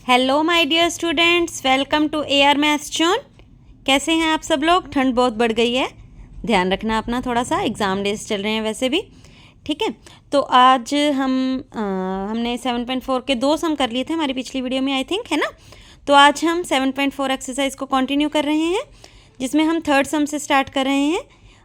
Hello my dear students, welcome to AR maths zone. कैसे हैं आप सब लोग? ठंड बहुत बढ़ गई है, ध्यान रखना अपना थोड़ा सा। एग्ज़ाम डेज चल रहे हैं वैसे भी, ठीक है। तो आज हमने 7.4 के 2 सम कर लिए थे हमारी पिछली वीडियो में, आई थिंक, है ना। तो आज हम 7.4 एक्सरसाइज को कंटिन्यू कर रहे हैं, जिसमें हम थर्ड सम से स्टार्ट कर रहे हैं।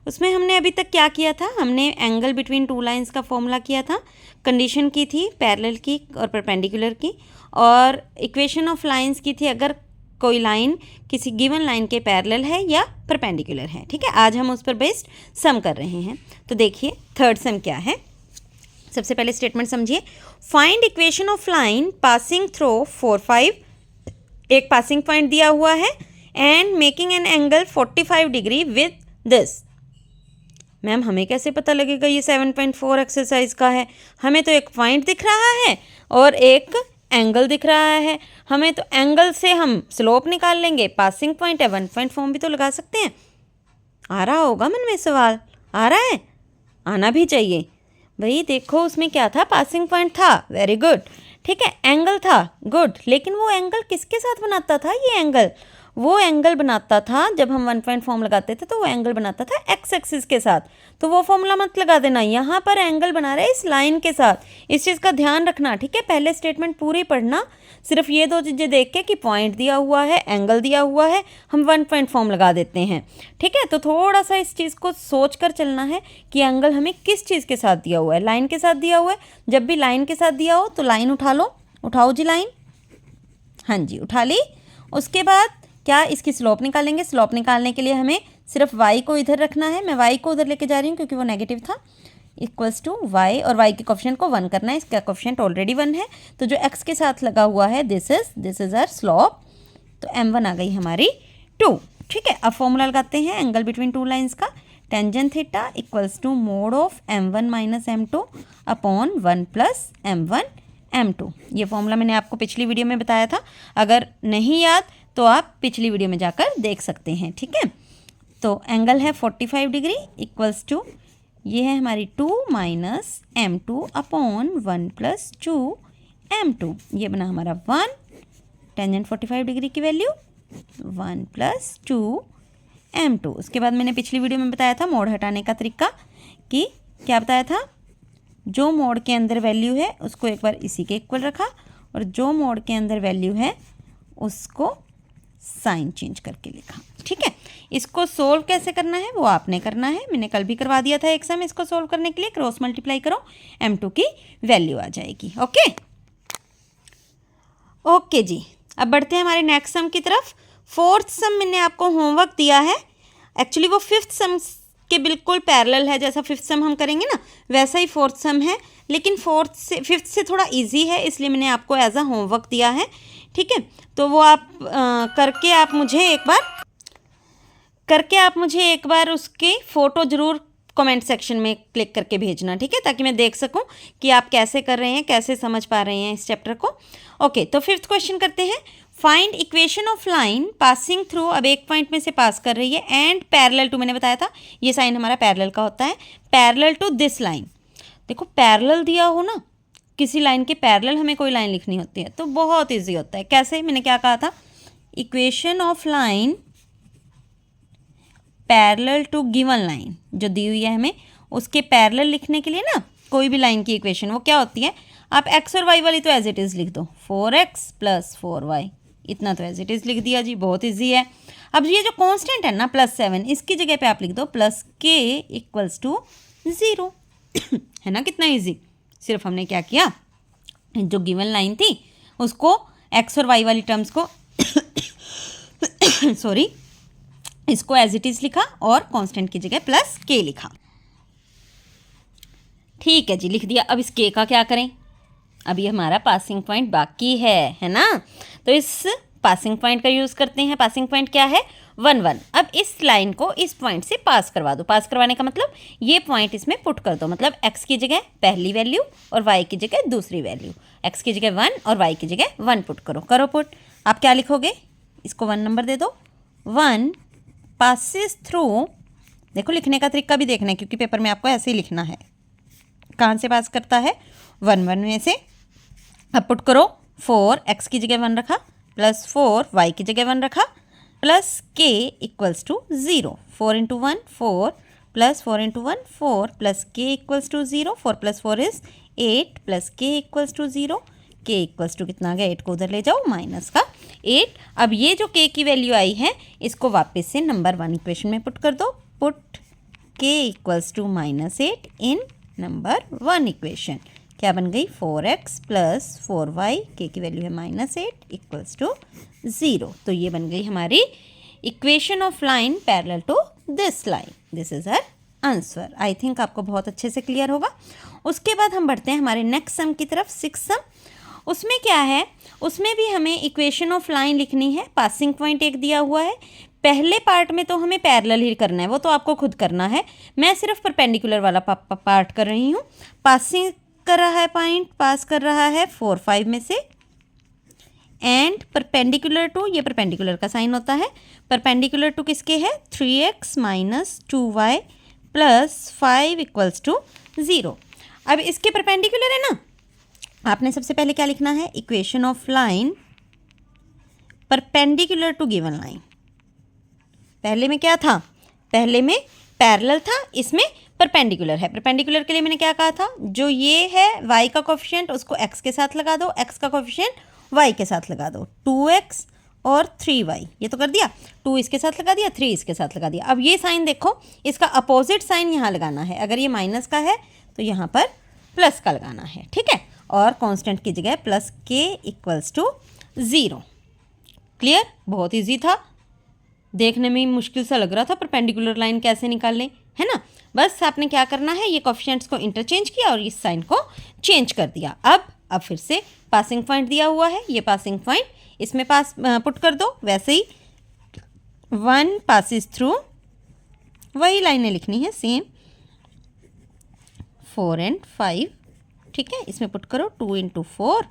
उसमें हमने अभी तक क्या किया था? हमने एंगल बिटवीन टू लाइंस का फॉर्मूला किया था, कंडीशन की थी पैरेलल की और परपेंडिकुलर की, और इक्वेशन ऑफ लाइंस की थी अगर कोई लाइन किसी गिवन लाइन के पैरेलल है या परपेंडिकुलर है, ठीक है। आज हम उस पर बेस्ड सम कर रहे हैं। तो देखिए थर्ड सम क्या है। सबसे पहले स्टेटमेंट समझिए। Find equation of line passing through 4, 5, एक पासिंग पॉइंट दिया हुआ है, and making an angle 45 degree with this. Ma'am हमें कैसे पता लगेगा ये 7.4 एक्सरसाइज का है? हमें तो एक पॉइंट दिख रहा है और एक एंगल दिख रहा है। हमें तो एंगल से हम स्लोप निकाल लेंगे, पासिंग पॉइंट है, 1 पॉइंट फॉर्म भी तो लगा सकते हैं। आ रहा होगा मन में सवाल? आ रहा है, आना भी चाहिए भाई। देखो उसमें क्या था, पासिंग पॉइंट था, वेरी गुड, ठीक है। एंगल था, गुड, लेकिन वो एंगल किसके साथ बनाता था? ये एंगल वो एंगल बनाता था जब हम 1 पॉइंट फॉर्म लगाते थे, तो वो एंगल बनाता था एक्स एक्सिस के साथ। तो वो फॉर्मूला मत लगा देना, यहाँ पर एंगल बना रहे इस लाइन के साथ। इस चीज़ का ध्यान रखना, ठीक है। पहले स्टेटमेंट पूरी पढ़ना, सिर्फ ये दो चीज़ें देख के कि पॉइंट दिया हुआ है, एंगल दिया हुआ है, हम 1 पॉइंट फॉर्म लगा देते हैं, ठीक है। तो थोड़ा सा इस चीज़ को सोच कर चलना है कि एंगल हमें किस चीज़ के साथ दिया हुआ है। लाइन के साथ दिया हुआ है। जब भी लाइन के साथ दिया हो तो लाइन उठा लो, उठाओ जी लाइन, हाँ जी उठा ली। उसके बाद क्या, इसकी स्लोप निकालेंगे। स्लोप निकालने के लिए हमें सिर्फ y को इधर रखना है। मैं y को उधर लेके जा रही हूँ क्योंकि वो नेगेटिव था। इक्वल्स टू y, और y के कोफिशिएंट को 1 करना है। इसका कोफिशिएंट ऑलरेडी 1 है, तो जो x के साथ लगा हुआ है दिस इज आवर स्लोप। तो m1 आ गई हमारी 2, ठीक है। अब फॉर्मूला लगाते हैं एंगल बिटवीन टू लाइन्स का। Tangent theta equals to mod of m1 minus m2 upon 1 plus m1 m2। ये फॉर्मूला मैंने आपको पिछली वीडियो में बताया था, अगर नहीं याद तो आप पिछली वीडियो में जाकर देख सकते हैं, ठीक है। तो एंगल है 45 डिग्री इक्वल्स टू, ये है हमारी 2 minus m2 upon 1 plus 2 m2। ये बना हमारा 1, टेंजेंट 45 डिग्री की वैल्यू 1 प्लस 2 m2। उसके बाद मैंने पिछली वीडियो में बताया था मोड़ हटाने का तरीका, कि क्या बताया था, जो मोड़ के अंदर वैल्यू है उसको एक बार इसी के इक्वल रखा, और जो मोड़ के अंदर वैल्यू है उसको साइन चेंज करके लिखा, ठीक है। इसको सोल्व कैसे करना है वो आपने करना है, मैंने कल भी करवा दिया था एक सम। इसको सोल्व करने के लिए क्रॉस मल्टीप्लाई करो, m2 की वैल्यू आ जाएगी। ओके ओके जी, अब बढ़ते हैं हमारे नेक्स्ट सम की तरफ। फोर्थ सम मैंने आपको होमवर्क दिया है, एक्चुअली वो फिफ्थ सम के बिल्कुल पैरेलल है। जैसा फिफ्थ सम हम करेंगे ना वैसा ही फोर्थ सम है, लेकिन फिफ्थ से थोड़ा इजी है, इसलिए मैंने आपको एज अ होमवर्क दिया है, ठीक है। तो वो आप करके आप मुझे एक बार उसकी फ़ोटो ज़रूर कमेंट सेक्शन में क्लिक करके भेजना, ठीक है, ताकि मैं देख सकूं कि आप कैसे कर रहे हैं, कैसे समझ पा रहे हैं इस चैप्टर को। ओके, तो फिफ्थ क्वेश्चन करते हैं। Find equation of line passing through, अब एक पॉइंट में से पास कर रही है, एंड पैरेलल टू, मैंने बताया था ये साइन हमारा पैरेलल का होता है, पैरेलल टू दिस लाइन। देखो पैरेलल दिया हो ना, किसी लाइन के पैरेलल हमें कोई लाइन लिखनी होती है तो बहुत इजी होता है। कैसे? मैंने क्या कहा था, equation of line parallel to given line जो दी हुई है हमें, उसके पैरेलल लिखने के लिए ना कोई भी लाइन की इक्वेशन वो क्या होती है, आप x और y वाली तो एज इट इज़ लिख दो, 4x प्लस 4y, इतना तो एज इट इज़ लिख दिया जी, बहुत ईजी है। अब ये जो कांस्टेंट है ना +7, इसकी जगह पे आप लिख दो प्लस k इक्वल्स टू 0 है ना, कितना ईजी। सिर्फ हमने क्या किया, जो गिवन लाइन थी उसको x और y वाली टर्म्स को सॉरी इसको एज इट इज़ लिखा और कांस्टेंट की जगह प्लस k लिखा, ठीक है जी, लिख दिया। अब इस k का क्या करें, अभी हमारा पासिंग पॉइंट बाकी है ना, तो इस पासिंग पॉइंट का यूज़ करते हैं। पासिंग पॉइंट क्या है, 1, 1। अब इस लाइन को इस पॉइंट से पास करवा दो। पास करवाने का मतलब ये पॉइंट इसमें पुट कर दो, मतलब x की जगह पहली वैल्यू और y की जगह दूसरी वैल्यू, x की जगह 1 और y की जगह 1 पुट करो। करो पुट। आप क्या लिखोगे, इसको 1 नंबर दे दो, 1 पासिस थ्रू, देखो लिखने का तरीका भी देखना है क्योंकि पेपर में आपको ऐसे ही लिखना है। कहाँ से पास करता है, 1, 1 में से। अब पुट करो 4 x की जगह 1 रखा, प्लस 4 y की जगह 1 रखा, plus k equals to 0। 4 into 1 4, plus 4 into 1 4, plus k equals to 0। 4 plus 4 is 8, plus k equals to 0। k equals to कितना आ गया, 8 को उधर ले जाओ, माइनस का 8। अब ये जो k की वैल्यू आई है इसको वापस से नंबर 1 इक्वेशन में पुट कर दो। Put k equals to -8 in number 1 equation. क्या बन गई, 4x प्लस 4y, k की वैल्यू है -8 इक्वल्स टू 0। तो ये बन गई हमारी equation of line parallel to this line. This is our answer. I think आपको बहुत अच्छे से क्लियर होगा। उसके बाद हम बढ़ते हैं हमारे नेक्स्ट सम की तरफ, 6 सम। उसमें क्या है, उसमें भी हमें इक्वेशन ऑफ लाइन लिखनी है। पासिंग पॉइंट एक दिया हुआ है। पहले पार्ट में तो हमें पैरेलल ही करना है, वो तो आपको खुद करना है। मैं सिर्फ परपेंडिकुलर वाला पार्ट कर रही हूँ। पासिंग कर रहा है पॉइंट, पास कर रहा है 4 5 में से, एंड परपेंडिकुलर टू, ये परपेंडिकुलर का साइन होता है। परपेंडिकुलर टू किसके है, 3x minus 2y plus 5 equals to 0। अब इसके परपेंडिकुलर है ना, आपने सबसे पहले क्या लिखना है, equation of line perpendicular to given line. पहले में क्या था, पहले में पैरेलल था, इसमें परपेंडिकुलर है। परपेंडिकुलर के लिए मैंने क्या कहा था, जो ये है y का कोफिशिएंट उसको x के साथ लगा दो, x का कोफिशिएंट y के साथ लगा दो। 2x और 3y, ये तो कर दिया। 2 इसके साथ लगा दिया, 3 इसके साथ लगा दिया। अब ये साइन देखो, इसका अपोजिट साइन यहाँ लगाना है। अगर ये माइनस का है तो यहाँ पर प्लस का लगाना है, ठीक है। और कांस्टेंट की जगह plus k equals to 0। Clear, बहुत ईजी था, देखने में मुश्किल सा लग रहा था परपेंडिकुलर लाइन कैसे निकालें, है ना। बस आपने क्या करना है, ये कोफिशिएंट्स को इंटरचेंज किया और इस साइन को चेंज कर दिया। अब फिर से पासिंग पॉइंट दिया हुआ है, ये पासिंग पॉइंट इसमें पास पुट कर दो। वैसे ही 1 पासिस थ्रू, वही लाइनें लिखनी है सेम, 4 एंड 5, ठीक है। इसमें पुट करो 2 into 4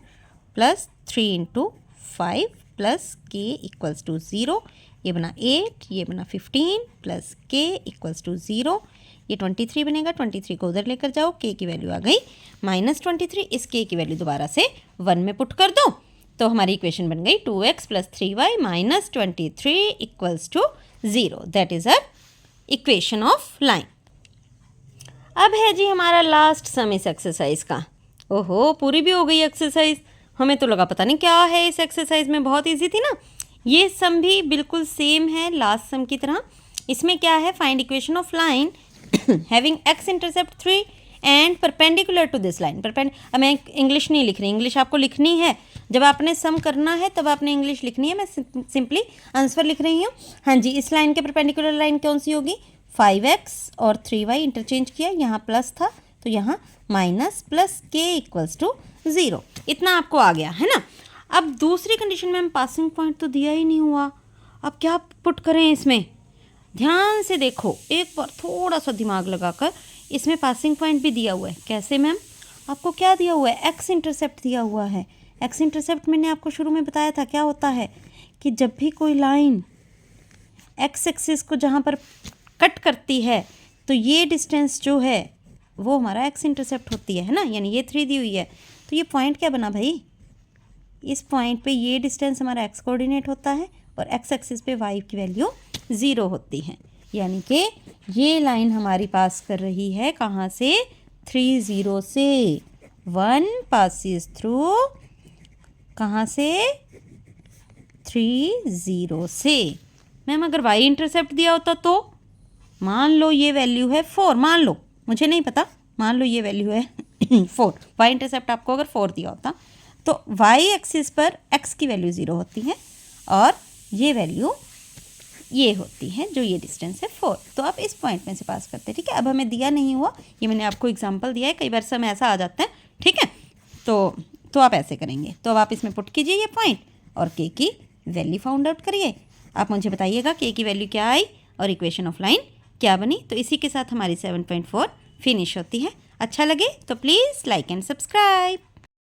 plus 3 into 5 plus k equals to 0। ये बना 8, ये बना 15 प्लस k इक्वल्स टू 0। ये 23 बनेगा, 23 को उधर लेकर जाओ, k की वैल्यू आ गई -23। इस k की वैल्यू दोबारा से 1 में पुट कर दो, तो हमारी इक्वेशन बन गई 2x plus 3y minus 23 equals to 0। That is our equation of line. अब है जी हमारा लास्ट सम इस एक्सरसाइज का। ओहो, पूरी भी हो गई एक्सरसाइज, हमें तो लगा पता नहीं क्या है इस एक्सरसाइज में। बहुत इजी थी ना। ये सम भी बिल्कुल सेम है लास्ट सम की तरह। इसमें क्या है, find equation of line having x intercept 3 and perpendicular to this line. अब मैं इंग्लिश नहीं लिख रही, इंग्लिश आपको लिखनी है जब आपने सम करना है, तब आपने इंग्लिश लिखनी है। मैं सिंपली आंसर लिख रही हूँ। हाँ जी, इस लाइन के परपेंडिकुलर लाइन कौन सी होगी, 5x और 3y इंटरचेंज किया, यहाँ प्लस था तो यहाँ minus, plus k equals to 0। इतना आपको आ गया है ना। अब दूसरी कंडीशन में हम पासिंग पॉइंट तो दिया ही नहीं हुआ, अब क्या पुट करें इसमें। ध्यान से देखो एक बार, थोड़ा सा दिमाग लगाकर। इसमें पासिंग पॉइंट भी दिया हुआ है। कैसे मैम, आपको क्या दिया हुआ है, x इंटरसेप्ट दिया हुआ है। x इंटरसेप्ट मैंने आपको शुरू में बताया था क्या होता है, कि जब भी कोई लाइन x एक्सिस को जहाँ पर कट करती है तो ये डिस्टेंस जो है वो हमारा x इंटरसेप्ट होती है ना। यानी ये 3 दी हुई है, तो ये पॉइंट क्या बना भाई, इस पॉइंट पे ये डिस्टेंस हमारा x कोऑर्डिनेट होता है और x एक्सिस पे y की वैल्यू 0 होती है। यानी कि ये लाइन हमारी पास कर रही है कहाँ से, 3 0 से। 1 पासिस थ्रू कहाँ से, 3 0 से। मैम अगर y इंटरसेप्ट दिया होता तो, मान लो ये वैल्यू है 4, मान लो, मुझे नहीं पता, मान लो ये वैल्यू है 4, y इंटरसेप्ट आपको अगर 4 दिया होता तो y एक्सिस पर x की वैल्यू 0 होती है और ये वैल्यू ये होती है, जो ये डिस्टेंस है 4। तो आप इस पॉइंट में से पास करते हैं, ठीक है। अब हमें दिया नहीं हुआ, ये मैंने आपको एग्जांपल दिया है, कई बार समय ऐसा आ जाता है, ठीक है। तो आप ऐसे करेंगे, तो अब आप इसमें पुट कीजिए ये पॉइंट और k की वैल्यू फाउंड आउट करिए। आप मुझे बताइएगा k की वैल्यू क्या आई और इक्वेशन ऑफ लाइन क्या बनी। तो इसी के साथ हमारी 7.4 फिनिश होती है। अच्छा लगे तो प्लीज़ लाइक एंड सब्सक्राइब।